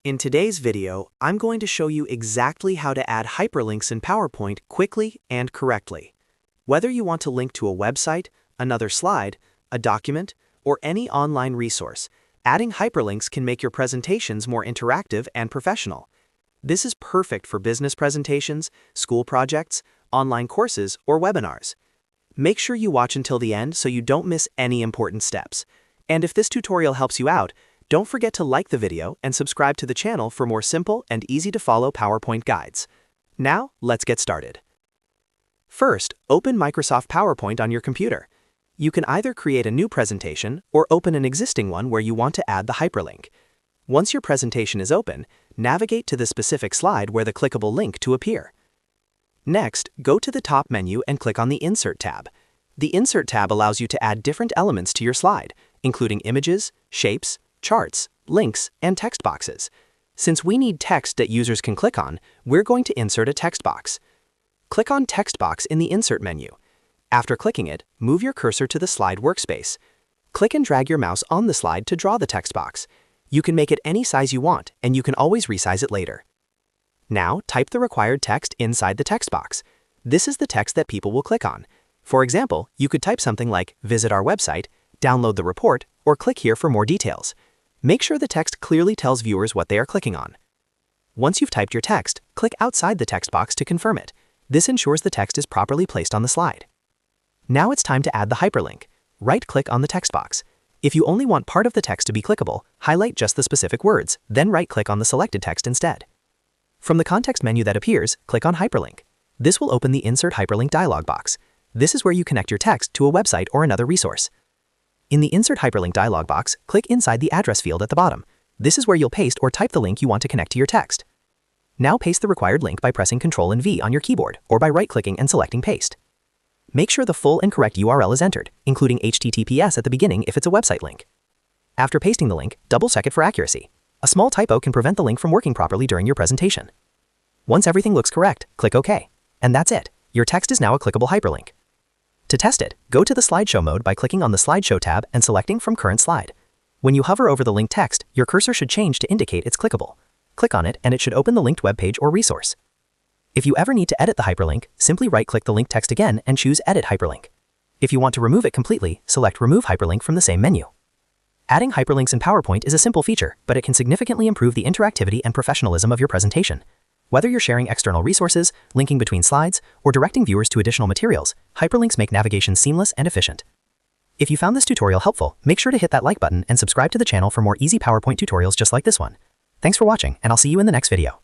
In today's video, I'm going to show you exactly how to add hyperlinks in PowerPoint quickly and correctly. Whether you want to link to a website, another slide, a document, or any online resource, adding hyperlinks can make your presentations more interactive and professional. This is perfect for business presentations, school projects, online courses, or webinars. Make sure you watch until the end so you don't miss any important steps. And if this tutorial helps you out, don't forget to like the video and subscribe to the channel for more simple and easy-to-follow PowerPoint guides. Now, let's get started. First, open Microsoft PowerPoint on your computer. You can either create a new presentation or open an existing one where you want to add the hyperlink. Once your presentation is open, navigate to the specific slide where the clickable link to appear. Next, go to the top menu and click on the Insert tab. The Insert tab allows you to add different elements to your slide, including images, shapes, charts, links, and text boxes. Since we need text that users can click on, we're going to insert a text box. Click on Text Box in the Insert menu. After clicking it, move your cursor to the slide workspace. Click and drag your mouse on the slide to draw the text box. You can make it any size you want, and you can always resize it later. Now, type the required text inside the text box. This is the text that people will click on. For example, you could type something like, "Visit our website," "Download the report," or "Click here for more details." Make sure the text clearly tells viewers what they are clicking on. Once you've typed your text, click outside the text box to confirm it. This ensures the text is properly placed on the slide. Now it's time to add the hyperlink. Right-click on the text box. If you only want part of the text to be clickable, highlight just the specific words, then right-click on the selected text instead. From the context menu that appears, click on Hyperlink. This will open the Insert Hyperlink dialog box. This is where you connect your text to a website or another resource. In the Insert Hyperlink dialog box, click inside the address field at the bottom. This is where you'll paste or type the link you want to connect to your text. Now paste the required link by pressing Ctrl and V on your keyboard or by right-clicking and selecting Paste. Make sure the full and correct URL is entered, including HTTPS at the beginning if it's a website link. After pasting the link, double-check it for accuracy. A small typo can prevent the link from working properly during your presentation. Once everything looks correct, click OK. And that's it. Your text is now a clickable hyperlink. To test it, go to the slideshow mode by clicking on the Slideshow tab and selecting from Current Slide. When you hover over the linked text, your cursor should change to indicate it's clickable. Click on it and it should open the linked web page or resource. If you ever need to edit the hyperlink, simply right-click the linked text again and choose Edit Hyperlink. If you want to remove it completely, select Remove Hyperlink from the same menu. Adding hyperlinks in PowerPoint is a simple feature, but it can significantly improve the interactivity and professionalism of your presentation. Whether you're sharing external resources, linking between slides, or directing viewers to additional materials, hyperlinks make navigation seamless and efficient. If you found this tutorial helpful, make sure to hit that like button and subscribe to the channel for more easy PowerPoint tutorials just like this one. Thanks for watching, and I'll see you in the next video.